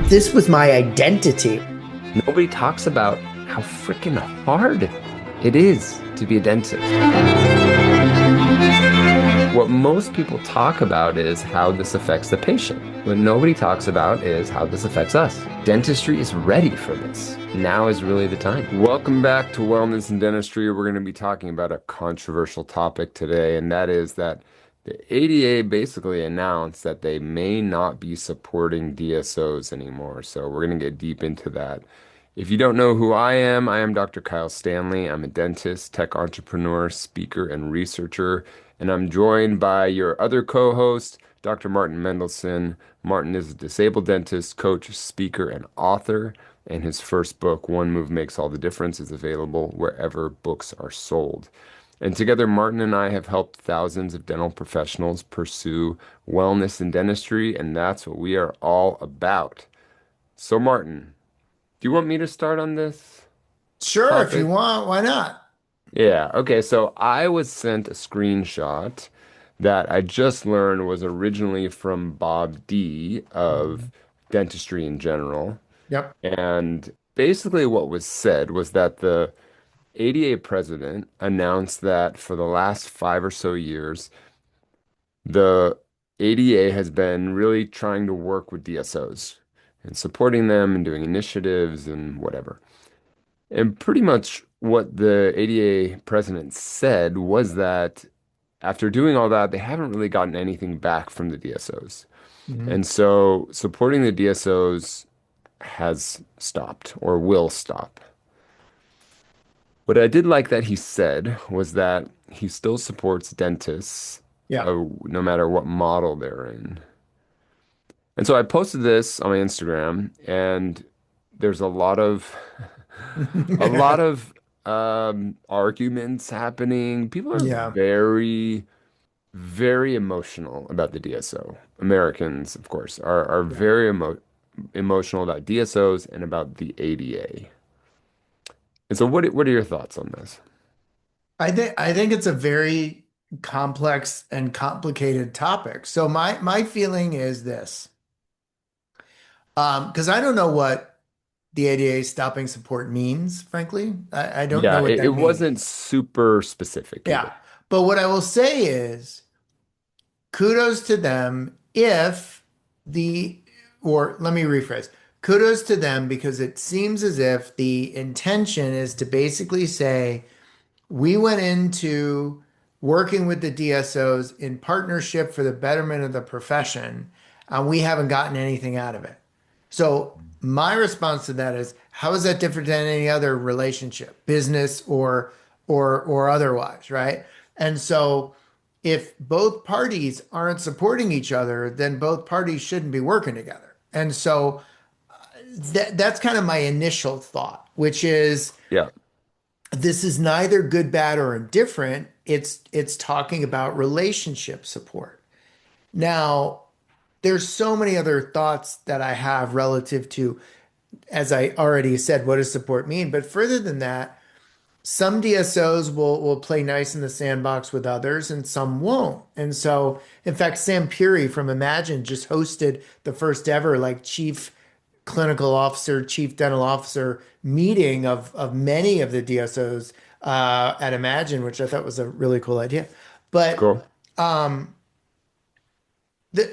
This was my identity. Nobody talks about how freaking hard it is to be a dentist. What most people talk about is how this affects the patient. What nobody talks about is how this affects us. Dentistry is ready for this. Now is really the time. Welcome back to Wellness and Dentistry. We're going to be talking about a controversial topic today, and that is that the ADA basically announced that they may not be supporting DSOs anymore. So we're going to get deep into that. If you don't know who I am Dr. Kyle Stanley. I'm a dentist, tech entrepreneur, speaker, and researcher. And I'm joined by your other co-host, Dr. Martin Mendelson. Martin is a disabled dentist, coach, speaker, and author. And his first book, One Move Makes All the Difference, is available wherever books are sold. And together, Martin and I have helped thousands of dental professionals pursue wellness in dentistry, and that's what we are all about. So, Martin, do you want me to start on this Sure, if you topic? want, why not? Yeah, okay. So I was sent a screenshot that I just learned was originally from Bob D of Mhm. Dentistry in General. Yep. And basically, what was said was that the ADA president announced that for the last 5 or so years, the ADA has been really trying to work with DSOs and supporting them and doing initiatives and whatever. And pretty much what the ADA president said was that after doing all that, they haven't really gotten anything back from the DSOs. Mhm. And so supporting the DSOs has stopped or will stop. What I did like that he said was that he still supports dentists, Yeah. no matter what model they're in. And so I posted this on my Instagram, and there's a lot of arguments happening. People are Yeah. very, very emotional about the DSO. Americans, of course, are Yeah. very emotional about DSOs and about the ADA. And so what are your thoughts on this? I think it's a very complex and complicated topic. So my feeling is this. Because I don't know what the ADA stopping support means, frankly. I don't know Yeah, what it that wasn't means. super specific Yeah. either. But what I will say is kudos to them if the, or let me rephrase, kudos to them because it seems as if the intention is to basically say, we went into working with the DSOs in partnership for the betterment of the profession, and we haven't gotten anything out of it. So my response to that is, how is that different than any other relationship, business or otherwise, right? And so if both parties aren't supporting each other, then both parties shouldn't be working together. And so that's kind of my initial thought, which is Yeah. this is neither good, bad, or indifferent. It's talking about relationship support. Now, there's so many other thoughts that I have relative to, as I already said, what does support mean? But further than that, some DSOs will play nice in the sandbox with others, and some won't. And so, in fact, Sam Puri from Imagine just hosted the first ever like chief clinical officer, chief dental officer meeting of many of the DSOs at Imagine, which I thought was a really cool idea. It's But cool.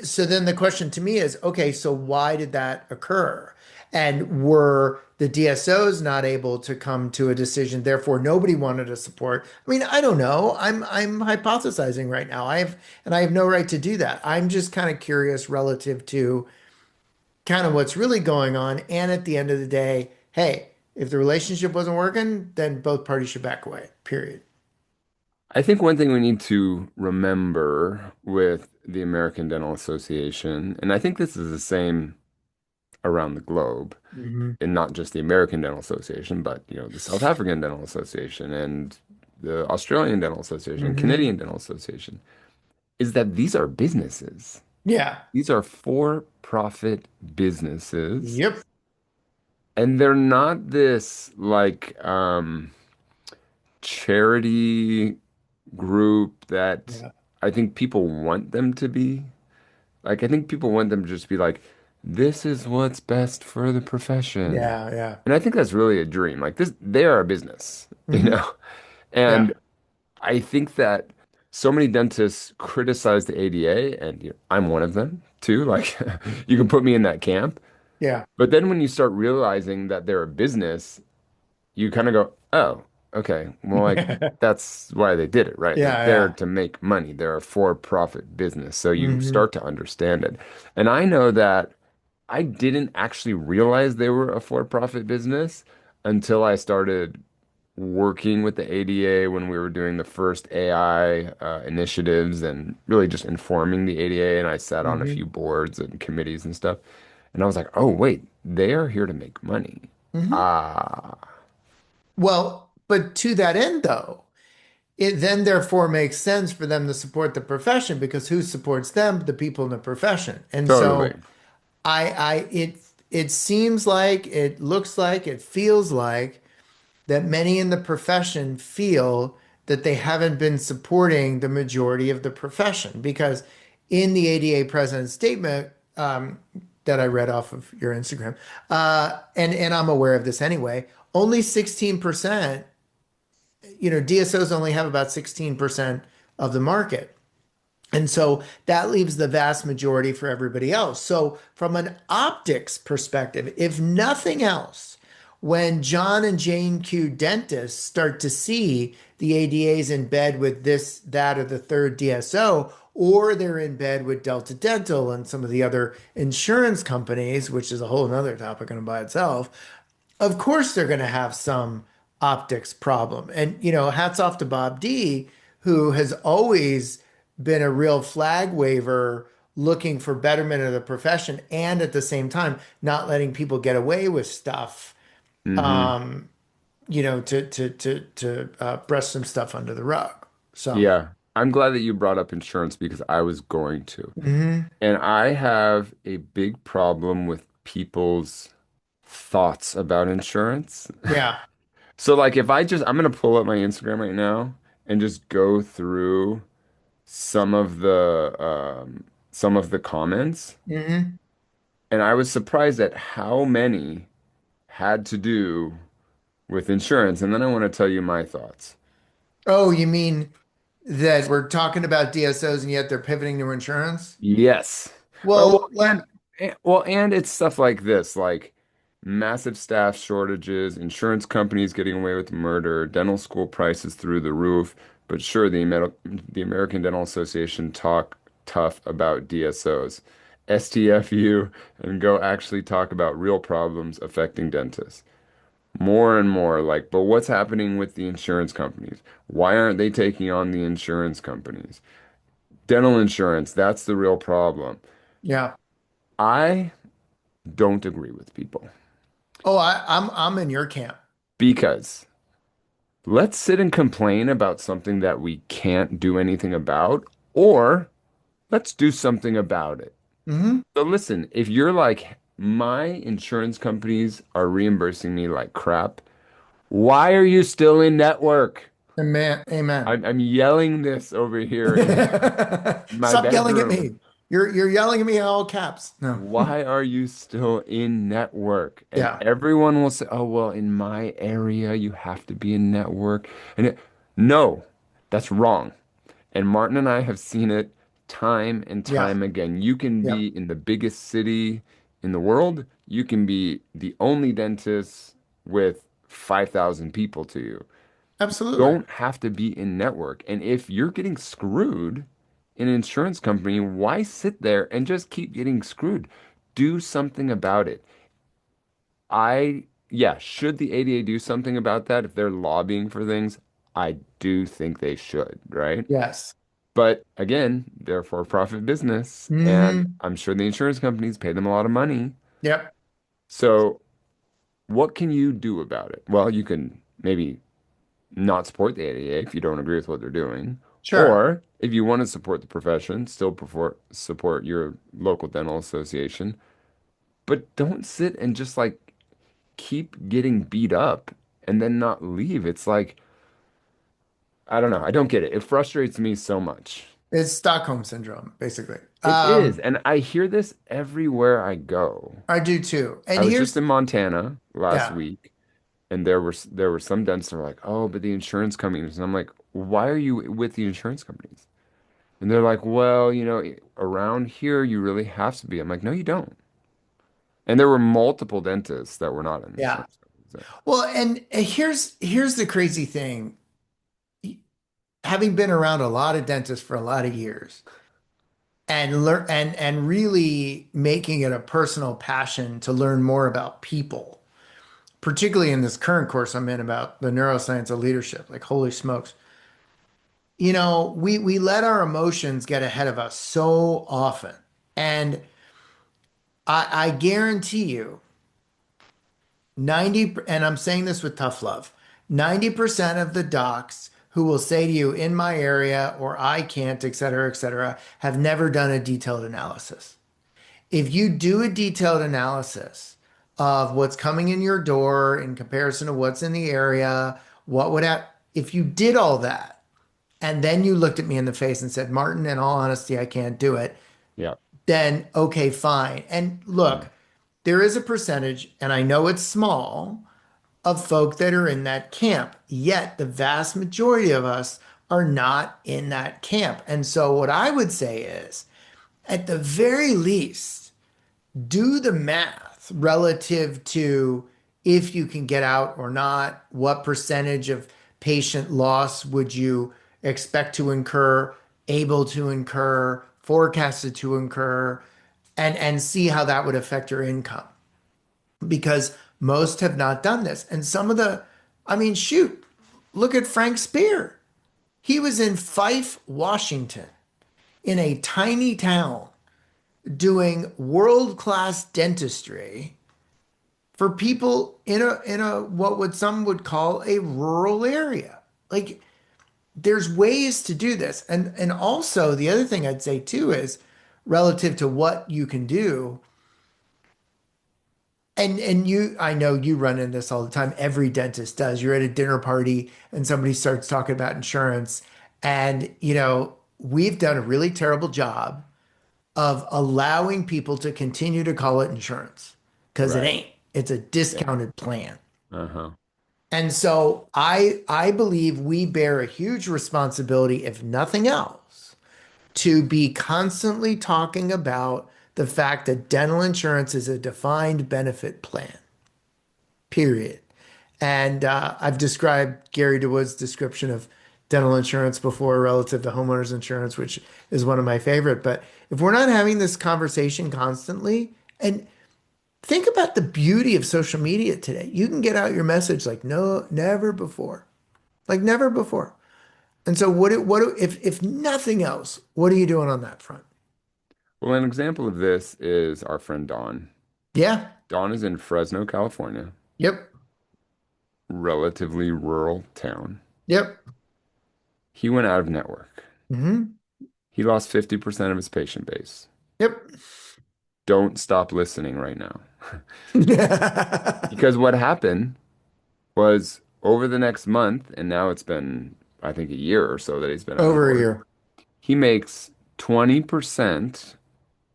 so then the question to me is, okay, so why did that occur? And were the DSOs not able to come to a decision, therefore nobody wanted to support? I mean, I don't know. I'm hypothesizing right now. I have no right to do that. I'm just kind of curious relative to kind of what's really going on. And at the end of the day, hey, if the relationship wasn't working, then both parties should back away, period. I think one thing we need to remember with the American Dental Association, and I think this is the same around the globe, Hmm. and not just the American Dental Association, but the South African Dental Association and the Australian Dental Association, Hmm. Canadian Dental Association, is that these are businesses. Yeah. These are for-profit businesses, Yep. and they're not this like charity group that Yeah. I think people want them to be. Like, I think people want them to just be like, this is what's best for the profession. Yeah, yeah. And I think that's really a dream. Like this, they are a business, you Hmm. know? And Yeah, I think that so many dentists criticize the ADA, and I'm one of them too. Like, you can put me in that camp. yeah. But then when you start realizing that they're a business, you kind of go, oh, okay. Well, like that's why they did it, right? They're Yeah, there yeah. to make money. They're a for-profit business. So you Hmm. start to understand it. And I know that I didn't actually realize they were a for-profit business until I started working with the ADA when we were doing the first AI initiatives and really just informing the ADA. And I sat on a Hmm. few boards and committees and stuff. And I was like, oh, wait, they are here to make money. Hmm. Ah, Well, but to that end, though, it then therefore makes sense for them to support the profession because who supports them? The people in the profession. And totally. so it seems like, it looks like, it feels like that many in the profession feel that they haven't been supporting the majority of the profession because in the ADA president's statement that I read off of your Instagram, and I'm aware of this anyway, only 16%, DSOs only have about 16% of the market. And so that leaves the vast majority for everybody else. So, from an optics perspective, if nothing else, when John and Jane Q dentists start to see the ADAs in bed with this, that, or the third DSO, or they're in bed with Delta Dental and some of the other insurance companies, which is a whole nother topic in and by itself, of course they're going to have some optics problem. And, hats off to Bob D, who has always been a real flag waver looking for betterment of the profession and at the same time not letting people get away with stuff, Hmm. um, to brush some stuff under the rug. So, Yeah. I'm glad that you brought up insurance because I was going to. mhm. And I have a big problem with people's thoughts about insurance. Yeah. So like if I'm gonna pull up my Instagram right now and just go through some of the comments, Hmm. and I was surprised at how many had to do with insurance. And then I want to tell you my thoughts. Oh, you mean that we're talking about DSOs and yet they're pivoting to insurance? Yes. Oh, Well, and it's stuff like this, like massive staff shortages, insurance companies getting away with murder, dental school prices through the roof. But sure, the American Dental Association talk tough about DSOs. STFU and go actually talk about real problems affecting dentists. More and more like, but what's happening with the insurance companies? Why aren't they taking on the insurance companies? Dental insurance, that's the real problem. yeah. I don't agree with people Oh, I'm in your camp. because let's sit and complain about something that we can't do anything about, or let's do something about it. Hmm. So listen, if you're like, my insurance companies are reimbursing me like crap, why are you still in network? Amen. Amen. I'm yelling this over here in my Stop yelling at bedroom. me. You're yelling at me in all caps. No. Why are you still in network? And Yeah. everyone will say, oh, well, in my area, you have to be in network. No, that's wrong. And Martin and I have seen it time and Yeah. time again. You can Yeah. be in the biggest city in the world. You can be the only dentist with 5,000 people to you. Absolutely. Don't have to be in network. And if you're getting screwed in an insurance company, why sit there and just keep getting screwed? Do something about it. Yeah, should the ADA do something about that if they're lobbying for things? I do think they should, right? Yes. But again, they're a for-profit business, and Hmm. I'm sure the insurance companies pay them a lot of money. Yep. So what can you do about it? Well, you can maybe not support the ADA if you don't agree with what they're doing. Sure. Or if you want to support the profession, still support your local dental association. But don't sit and just like keep getting beat up and then not leave. It's like, I don't know. I don't get it. It frustrates me so much. It's Stockholm syndrome, basically. It is. And I hear this everywhere I go. I do too. I And was just here's, in Montana last yeah, week, and there were some dentists that were like, "Oh, but the insurance companies." And I'm like, "Why are you with the insurance companies?" And they're like, "Well, around here you really have to be." I'm like, "No, you don't." And there were multiple dentists that were not in yeah. insurance companies. So, Well, and here's the crazy thing. Having been around a lot of dentists for a lot of years and learn and really making it a personal passion to learn more about people, particularly in this current course I'm in about the neuroscience of leadership, like holy smokes. We let our emotions get ahead of us so often. And I guarantee you 90, and I'm saying this with tough love, 90% of the docs who will say to you in my area or I can't, et cetera, have never done a detailed analysis. If you do a detailed analysis of what's coming in your door in comparison to what's in the area, what would have, if you did all that, and then you looked at me in the face and said, Martin, in all honesty, I can't do it, yeah. then okay, fine. And Mm. look, there is a percentage, and I know it's small, of folk that are in that camp. Yet the vast majority of us are not in that camp. And so what I would say is, at the very least, do the math relative to if you can get out or not, what percentage of patient loss would you expect to incur, able to incur, forecasted to incur, and see how that would affect your income. Because most have not done this. And some of the, I mean, shoot, look at Frank Spear. He was in Fife, Washington, in a tiny town doing world-class dentistry for people in a what would some would call a rural area. Like there's ways to do this. And also the other thing I'd say too is relative to what you can do. And I know you run in this all the time. Every dentist does. You're at a dinner party and somebody starts talking about insurance. And, we've done a really terrible job of allowing people to continue to call it insurance because it Right. ain't. It's a Yeah. discounted plan. Uh-huh. And so I believe we bear a huge responsibility, if nothing else, to be constantly talking about the fact that dental insurance is a defined benefit plan, period. And I've described Gary DeWood's description of dental insurance before relative to homeowners insurance, which is one of my favorite. But if we're not having this conversation constantly, and think about the beauty of social media today, you can get out your message like no, never before, like never before. And so, if nothing else, what are you doing on that front? Well, an example of this is our friend Don. Yeah. Don is in Fresno, California, Yep. relatively rural town. Yep. He went out of network. Hmm. He lost 50% of his patient base. Yep. Don't stop listening right now. Because what happened was over the next month, and now it's been, I think, a year or so that he's been out of Over a work, year. he makes 20%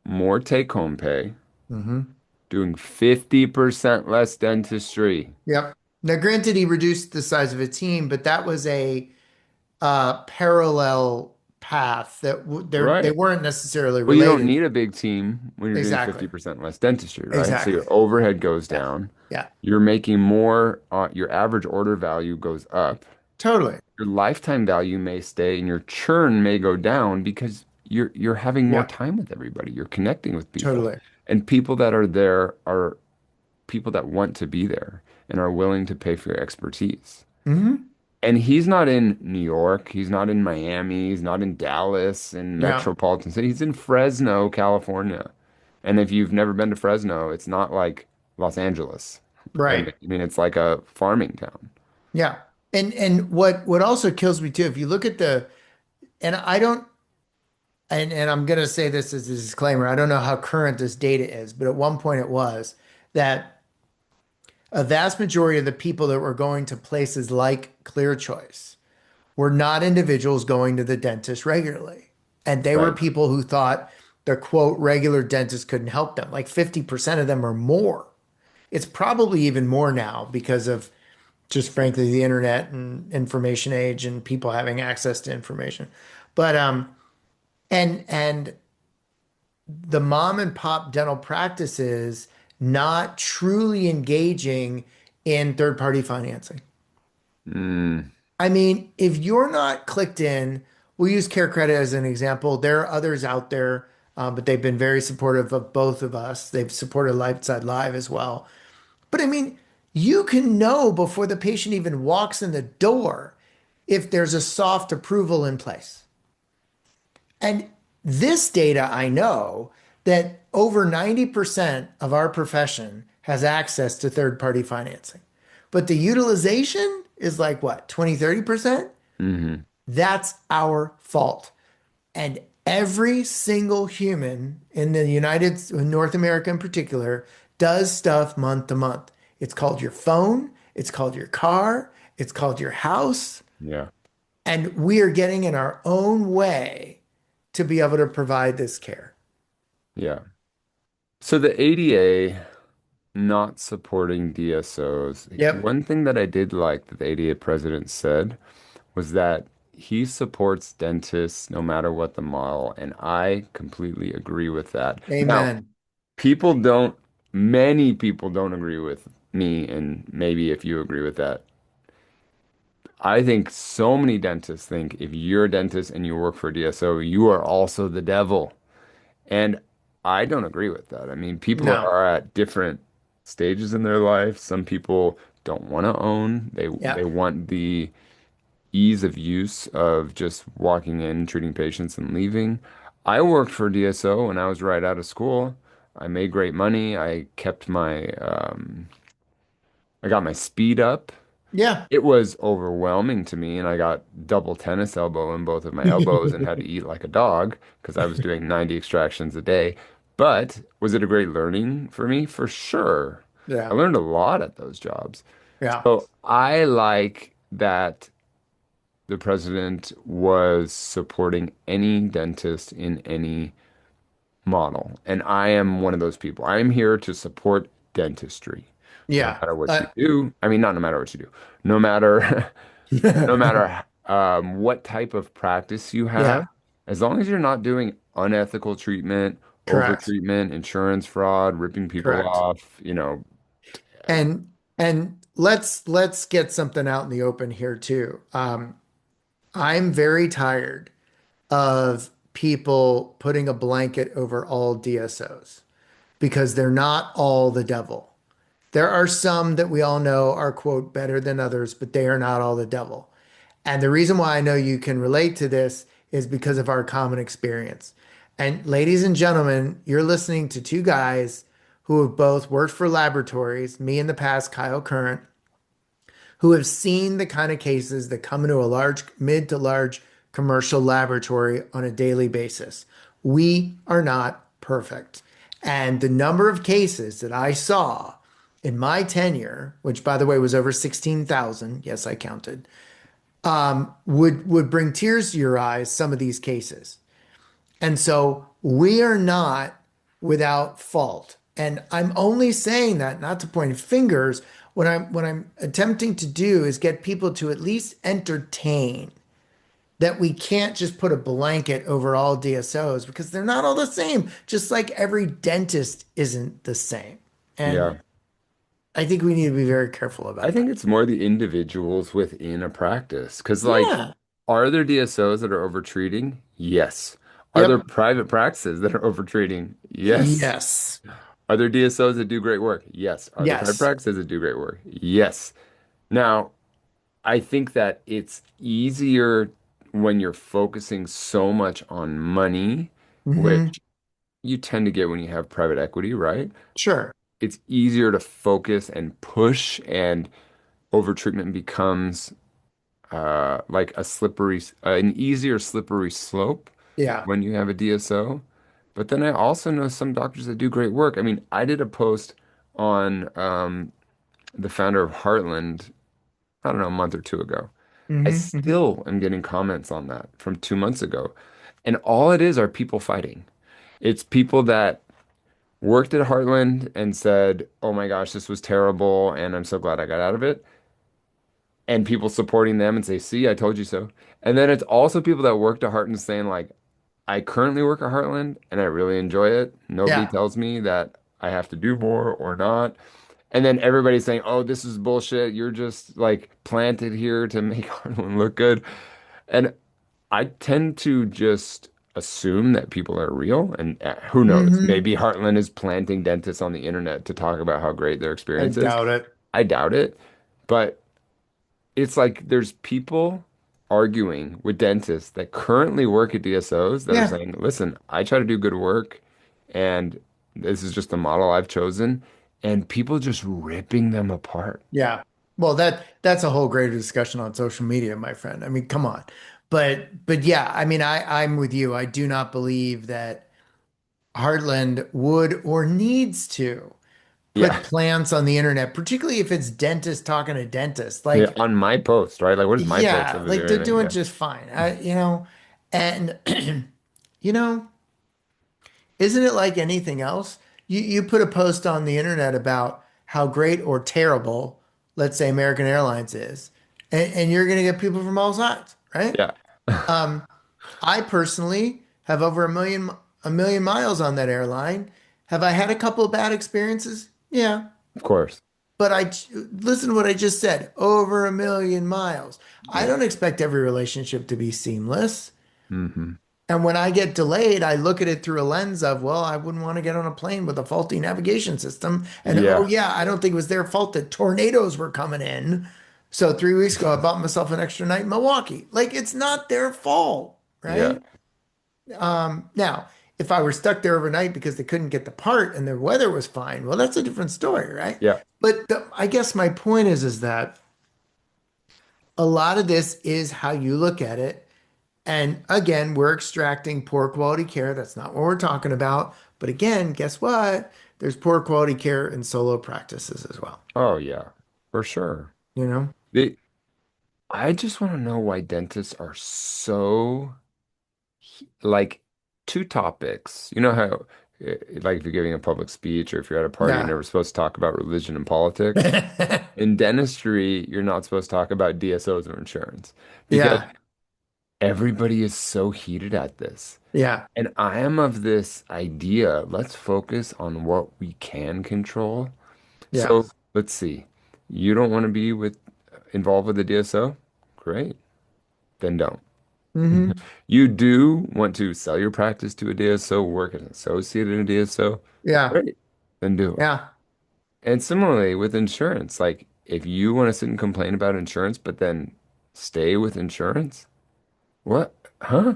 more take-home pay Hmm. doing 50% less dentistry. Yep. Now, granted, he reduced the size of a team, but that was a parallel path that they Right. weren't necessarily Well, you don't related. need a big team when you're doing Exactly. 50% less dentistry, right? So Exactly. your overhead goes Yeah. down. Yeah. You're making more, your average order value goes up. Totally. Your lifetime value may stay and your churn may go down because you're having more Yeah. time with everybody. You're connecting with people. Totally. And people that are there are people that want to be there and are willing to pay for your expertise. Hmm. And he's not in New York, he's not in Miami, he's not in Dallas in Yeah. metropolitan city. He's in Fresno, California. And if you've never been to Fresno, it's not like Los Angeles. Right. I mean, it's like a farming town. Yeah. And what also kills me too, if you look at and I don't, and I'm gonna say this as a disclaimer, I don't know how current this data is, but at one point it was that a vast majority of the people that were going to places like Clear Choice were not individuals going to the dentist regularly. And they were Right. people who thought the quote regular dentist couldn't help them. Like 50% of them or more. It's probably even more now because of just frankly the internet and information age and people having access to information. But and the mom and pop dental practices not truly engaging in third party financing. Mm, I mean, if you're not clicked in, we'll use Care Credit as an example. There are others out there, but they've been very supportive of both of us. They've supported Lifeside Live as well. But I mean, you can know before the patient even walks in the door if there's a soft approval in place. And this data, I know that over 90% of our profession has access to third party financing. But the utilization is like what, 20, 30%? hmm That's our fault. And every single human in the North America in particular, does stuff month to month. It's called your phone, it's called your car, it's called your house. Yeah. And we are getting in our own way to be able to provide this care. Yeah. So the ADA not supporting DSOs. Yep. One thing that I did like that the ADA president said was that he supports dentists no matter what the model, and I completely agree with that. Now, Amen. people don't, many people don't agree with me, and maybe if you agree with that. I think so many dentists think if you're a dentist and you work for a DSO, you are also the devil. And I don't agree with that. I mean, people No. are at different stages in their life. Some people don't want to own. They Yep. want the ease of use of just walking in, treating patients and leaving. I worked for DSO when I was right out of school. I made great money. I got my speed up. Yeah. It was overwhelming to me, and I got double tennis elbow in both of my elbows and had to eat like a dog because I was doing 90 extractions a day. But was it a great learning for me? For sure. I Yeah. learned a lot at those jobs. Yeah. So I like that the president was supporting any dentist in any model. And I am one of those people. I am here to support dentistry. No Yeah. matter what you do. I mean, not no matter what you do. No matter no matter what type of practice you have, Yeah. as long as you're not doing unethical treatment, over Correct. treatment, insurance fraud, ripping people Correct. off, And let's get something out in the open here too. I'm very tired of people putting a blanket over all DSOs because they're not all the devil. There are some that we all know are, quote, better than others, but they are not all the devil. And the reason why I know you can relate to this is because of our common experience. And ladies and gentlemen, you're listening to two guys who have both worked for laboratories, me in the past, Kyle Current, who have seen the kind of cases that come into a large, mid to large commercial laboratory on a daily basis. We are not perfect. And the number of cases that I saw in my tenure, which by the way was over 16,000, yes, I counted, would bring tears to your eyes, some of these cases. And so we are not without fault. And I'm only saying that not to point fingers. What I'm attempting to do is get people to at least entertain that we can't just put a blanket over all DSOs because they're not all the same, just like every dentist isn't the same. And yeah. I think we need to be very careful I about think that. it's more the individuals within a practice. Because, like, Yeah. are there DSOs that are overtreating? Yes. Are there Yep. private practices that are overtreating? Yes. Yes. Are there DSOs that do great work? Yes. Are there private Yes. practices that do great work? Yes. Now, I think that it's easier when you're focusing so much on money, Hmm. which you tend to get when you have private equity, right? Sure. It's easier to focus and push, and overtreatment becomes like an easier slippery slope Yeah. when you have a DSO. But then I also know some doctors that do great work. I mean, I did a post on the founder of Heartland, I don't know, a month or two ago. I Hmm. Hmm. still am getting comments on that from 2 months ago. And all it is are people fighting. It's people that worked at Heartland and said, "Oh my gosh, this was terrible, and I'm so glad I got out of it." And people supporting them and say, "See, I told you so." And then it's also people that worked at Heartland saying, like, "I currently work at Heartland and I really enjoy it. Nobody Yeah. tells me that I have to do more or not." And then everybody's saying, "Oh, this is bullshit. You're just like planted here to make Heartland look good." And I tend to just assume that people are real, and who knows? Hmm. Maybe Heartland is planting dentists on the internet to talk about how great their I experience is. doubt it. I doubt it, but it's like there's people arguing with dentists that currently work at DSOs that are Yeah. saying, "Listen, I try to do good work, and this is just the model I've chosen," and people just ripping them apart. Yeah. Well, that's a whole greater discussion on social media, my friend. I mean, come on. But yeah, I mean, I'm with you. I do not believe that Heartland would or needs to put Yeah, plants on the internet, particularly if it's dentist talking to dentist. yeah. Like, On my post, right? Like, what does my post yeah, have to do like with they're anything? doing Yeah, just fine. And you know, isn't it like anything else? You put a post on the internet about how great or terrible, let's say American Airlines is, and you're going to get people from all sides, right? yeah, Um, I personally have over a million miles on that airline. Have I had a couple of bad experiences? Yeah. of course. But listen to what I just said, over a million miles. I Yeah. don't expect every relationship to be seamless. Hmm. And when I get delayed, I look at it through a lens of, well, I wouldn't want to get on a plane with a faulty navigation system. And oh, Yeah, yeah, I don't think it was their fault that tornadoes were coming in. So 3 weeks ago, I bought myself an extra night in Milwaukee. Like, it's not their fault, yeah, right? Now, if I were stuck there overnight because they couldn't get the part and the weather was fine, well, that's a different story, right? yeah, But I guess my point is that a lot of this is how you look at it. And again, we're extracting poor quality care. That's not what we're talking about. But again, guess what? There's poor quality care in solo practices as well. oh yeah, for sure. You know? The I just want to know why dentists are so like two topics. You know how like if you're giving a public speech or if you're at a party, you're Yeah. never supposed to talk about religion and politics. In dentistry, you're not supposed to talk about DSOs or insurance because Yeah. everybody is so heated at this. Yeah. And I am of this idea, let's focus on what we can control. Yeah. So let's see. You don't want to be involved with the DSO? Great. Then don't. Hmm. You do want to sell your practice to a DSO, work as an associate in a DSO? Yeah. Great. Then do it. Yeah. And similarly with insurance, like if you want to sit and complain about insurance, but then stay with insurance, what? Huh?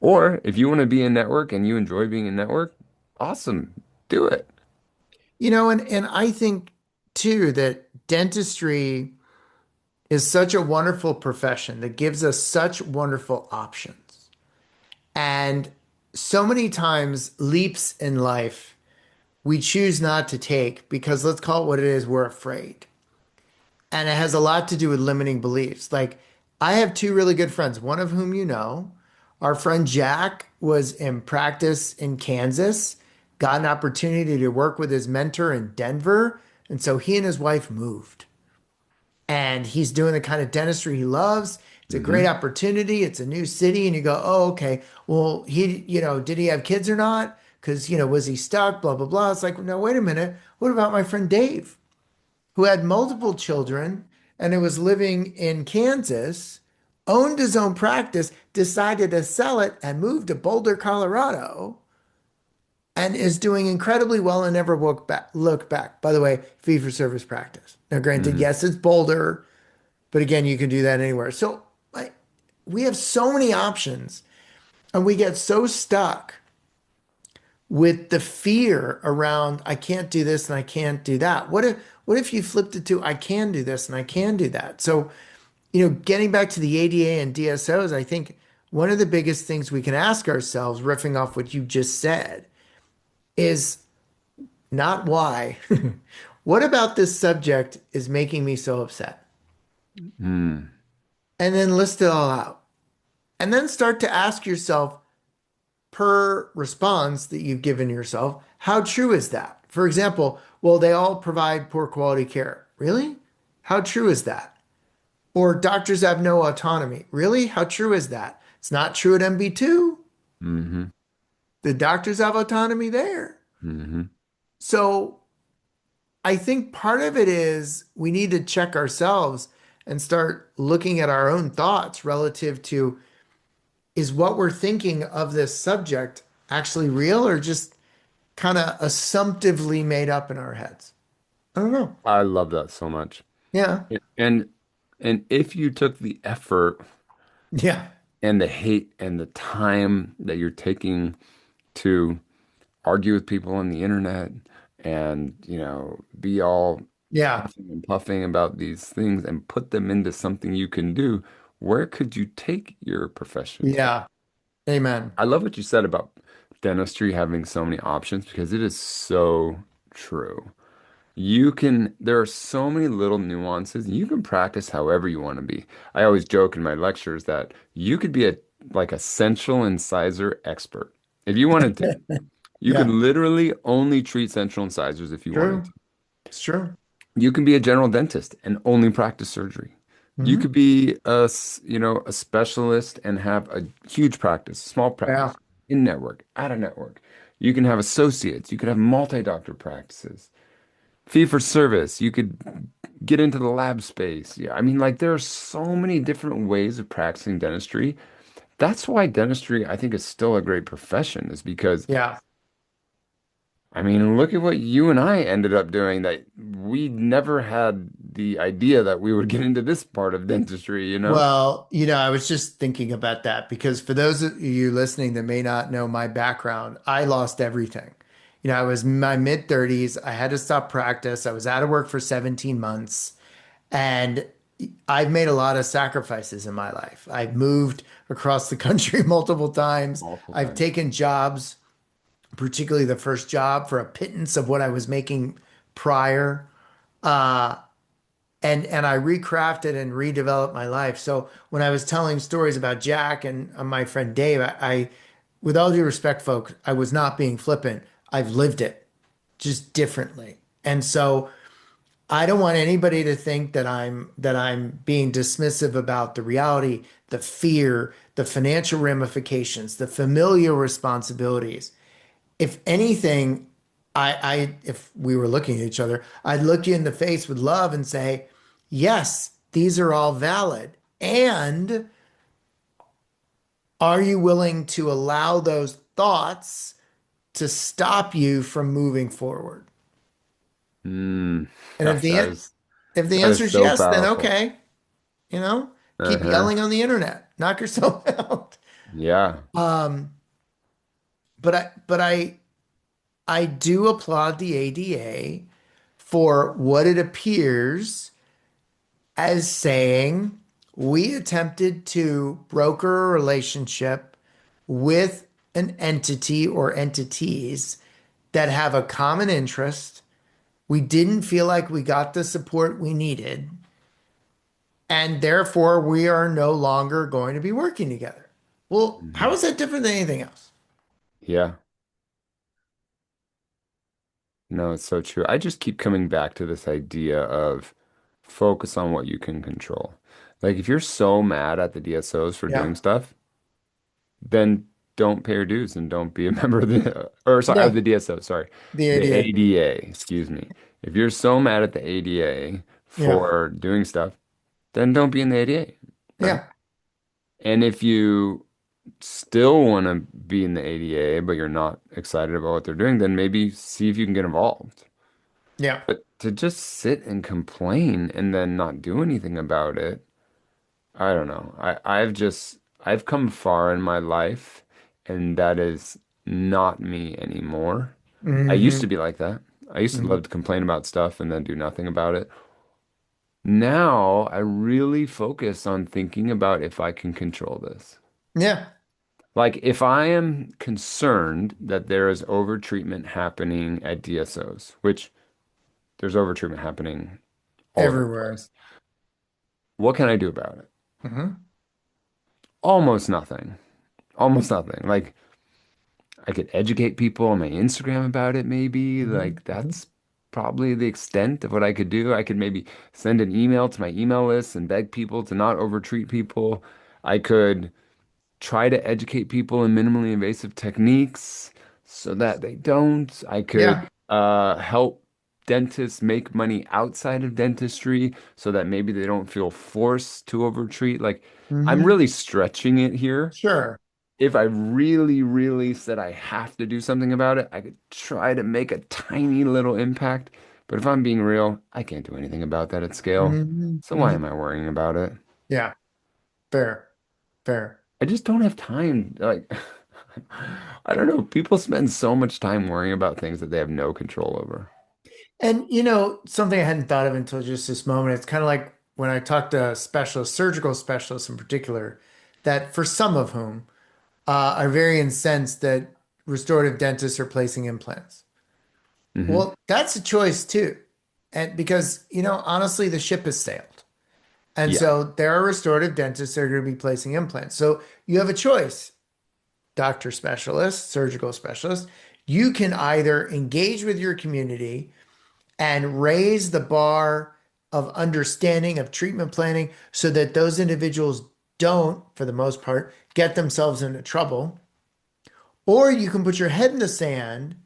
Or if you want to be in network and you enjoy being in network, awesome. Do it. And I think too that dentistry is such a wonderful profession that gives us such wonderful options. And so many times, leaps in life we choose not to take because let's call it what it is, we're afraid. And it has a lot to do with limiting beliefs. Like, I have two really good friends, one of whom you know. Our friend Jack was in practice in Kansas, got an opportunity to work with his mentor in Denver. And so he and his wife moved. And he's doing the kind of dentistry he loves. It's a great Hmm. opportunity. It's a new city. And you go, oh, okay. Well, did he have kids or not? Because, was he stuck? Blah, blah, blah. It's like, no, wait a minute. What about my friend Dave, who had multiple children and who was living in Kansas, owned his own practice, decided to sell it and moved to Boulder, Colorado, and is doing incredibly well and never look back. By the way, fee for service practice. Now, granted, Hmm. yes, it's Boulder, but again, you can do that anywhere. So, like, we have so many options and we get so stuck with the fear around I can't do this and I can't do that. What if you flipped it to I can do this and I can do that? So, getting back to the ADA and DSOs, I think one of the biggest things we can ask ourselves, riffing off what you just said, is not why. What about this subject is making me so upset? Hmm. And then list it all out. And then start to ask yourself, per response that you've given yourself, how true is that? For example, well, they all provide poor quality care. Really? How true is that? Or doctors have no autonomy. Really? How true is that? It's not true at MB2. Mm-hmm. The doctors have autonomy there. Mm-hmm. So I think part of it is we need to check ourselves and start looking at our own thoughts relative to, is what we're thinking of this subject actually real or just kind of assumptively made up in our heads? I don't know. I love that so much. Yeah. And and if you took the effort Yeah. and the hate and the time that you're taking to argue with people on the internet and, be all Yeah. huffing and puffing about these things and put them into something you can do, where could you take your profession to? Yeah. Amen. I love what you said about dentistry having so many options because it is so true. There are so many little nuances. You can practice however you want to be. I always joke in my lectures that you could be like a central incisor expert if you wanted to. You could Yeah. literally only treat central incisors if you wanted True. to. It's true. You can be a general dentist and only practice surgery. You Hmm. could be a specialist and have a huge practice, small Yeah. practice, in network, out of network. You can have associates. You could have multi-doctor practices. Fee for service. You could get into the lab space. Yeah, I mean, like there are so many different ways of practicing dentistry. That's why dentistry, I think, is still a great profession, is because Yeah. I mean, look at what you and I ended up doing that we never had the idea that we would get into this part of dentistry, you know? Well, I was just thinking about that because for those of you listening that may not know my background, I lost everything. I was in my mid 30s. I had to stop practice. I was out of work for 17 months. And I've made a lot of sacrifices in my life. I've moved across the country multiple times. Awful I've time. taken jobs, particularly the first job, for a pittance of what I was making prior. Uh, and I recrafted and redeveloped my life. So when I was telling stories about Jack and my friend Dave, with all due respect, folks, I was not being flippant. I've lived it just differently. And so I don't want anybody to think that I'm being dismissive about the reality, the fear, the financial ramifications, the familial responsibilities. If anything, if we were looking at each other, I'd look you in the face with love and say, yes, these are all valid. And are you willing to allow those thoughts to stop you from moving forward? Mm, And if the that an- is if the that answer is is so yes, then powerful. okay, you know, keep Uh-huh. yelling on the internet, knock yourself out. Yeah. Um, but I do applaud the ADA for what it appears as saying we attempted to broker a relationship with an entity or entities that have a common interest. We didn't feel like we got the support we needed, and therefore we are no longer going to be working together. Well, how Mhm. is that different than anything else? Yeah. No, it's so true. I just keep coming back to this idea of focus on what you can control. Like if you're so mad at the DSOs for Yeah. doing stuff, then don't pay your dues and don't be a member of the, or sorry, of Yeah. the DSO, sorry, The the ADA. ADA, excuse me. If you're so mad at the ADA Yeah. for doing stuff, then don't be in the ADA, right? Yeah. And if you still want to be in the ADA, but you're not excited about what they're doing, then maybe see if you can get involved. Yeah. But to just sit and complain and then not do anything about it, I don't know. I've come far in my life, and that is not me anymore. I used to Hmm. be like that. I used to Hmm. love to complain about stuff and then do nothing about it. Now I really focus on thinking about if I can control this. Yeah. Like if I am concerned that there is overtreatment happening at DSOs, which there's overtreatment happening all over the Everywhere. place, what can I do about it? Hmm. Almost nothing. Almost nothing. Like I could educate people on my Instagram about it, maybe. Mhm, Like mhm. that's probably the extent of what I could do. I could maybe send an email to my email list and beg people to not overtreat people. I could try to educate people in minimally invasive techniques so that they don't. I could Yeah. help dentists make money outside of dentistry so that maybe they don't feel forced to overtreat. Like, I'm Hmm. really stretching it here. Sure. If I really, really said I have to do something about it, I could try to make a tiny little impact. But if I'm being real, I can't do anything about that at scale. Hmm. So why Hmm. am I worrying about it? Yeah. Fair. Fair. I just don't have time. Like, I don't know. People spend so much time worrying about things that they have no control over. And something I hadn't thought of until just this moment, it's kind of like when I talk to specialists, surgical specialists in particular, that for some of whom are very incensed that restorative dentists are placing implants. Hmm. Well, that's a choice too. And because, honestly, the ship has sailed. And Yeah. so there are restorative dentists that are going to be placing implants. So you have a choice, doctor specialist, surgical specialist. You can either engage with your community and raise the bar of understanding of treatment planning so that those individuals don't, for the most part, get themselves into trouble. Or you can put your head in the sand.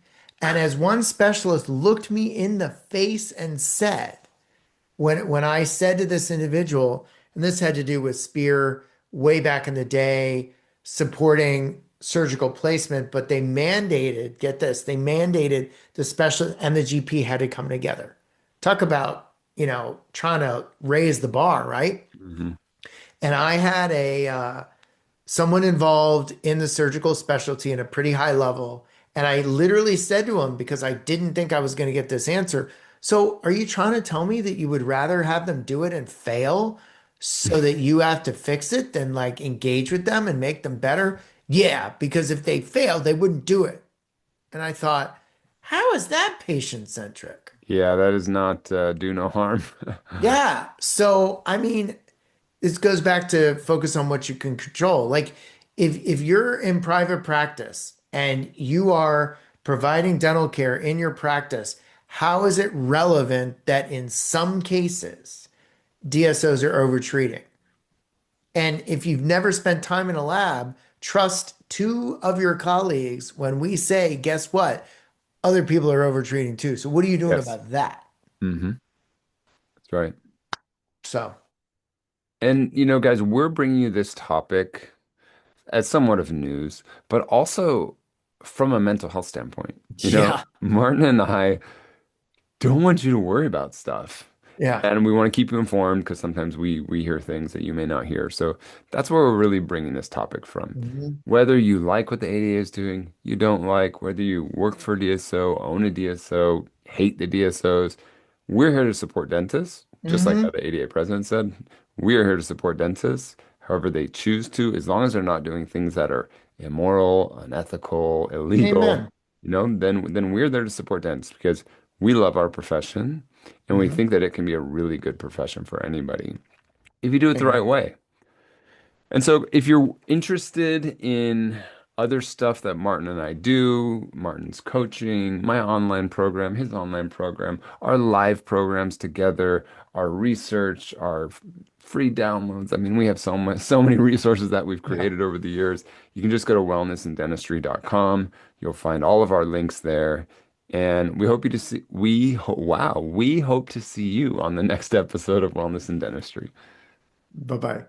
And as one specialist looked me in the face and said, when I said to this individual, and this had to do with Spear way back in the day, supporting surgical placement, but they mandated, get this, they mandated the specialist and the GP had to come together. Talk about, trying to raise the bar, right? Hmm. And I had a someone involved in the surgical specialty in a pretty high level. And I literally said to him, because I didn't think I was going to get this answer, so are you trying to tell me that you would rather have them do it and fail so that you have to fix it than like engage with them and make them better? Yeah, because if they failed, they wouldn't do it. And I thought, how is that patient centric? Yeah, that is not do no harm. Yeah. So, I mean, this goes back to focus on what you can control. Like if you're in private practice and you are providing dental care in your practice, how is it relevant that in some cases DSOs are overtreating? And if you've never spent time in a lab, trust two of your colleagues when we say, guess what? Other people are overtreating too. So what are you doing Yes. about that? Hmm. That's right. So, And, guys, we're bringing you this topic as somewhat of news, but also from a mental health standpoint. yeah, Martin and I don't want you to worry about stuff. yeah. And we want to keep you informed because sometimes we hear things that you may not hear. So that's where we're really bringing this topic from. Mhm. Whether you like what the ADA is doing, you don't like, whether you work for a DSO, own a DSO, hate the DSOs, we're here to support dentists, just like how Mhm. the ADA president said. We are here to support dentists, however they choose to, as long as they're not doing things that are immoral, unethical, illegal, Amen. then we're there to support dentists because we love our profession and we Mhm. think that it can be a really good profession for anybody if you do it the right Amen. way. And so, if you're interested in other stuff that Martin and I do, Martin's coaching, my online program, his online program, our live programs together, our research, our free downloads. I mean, we have so many resources that we've Yeah. created over the years. You can just go to wellnessanddentistry.com. You'll find all of our links there. And we hope you to see, we hope to see you on the next episode of Wellness and Dentistry. Bye bye.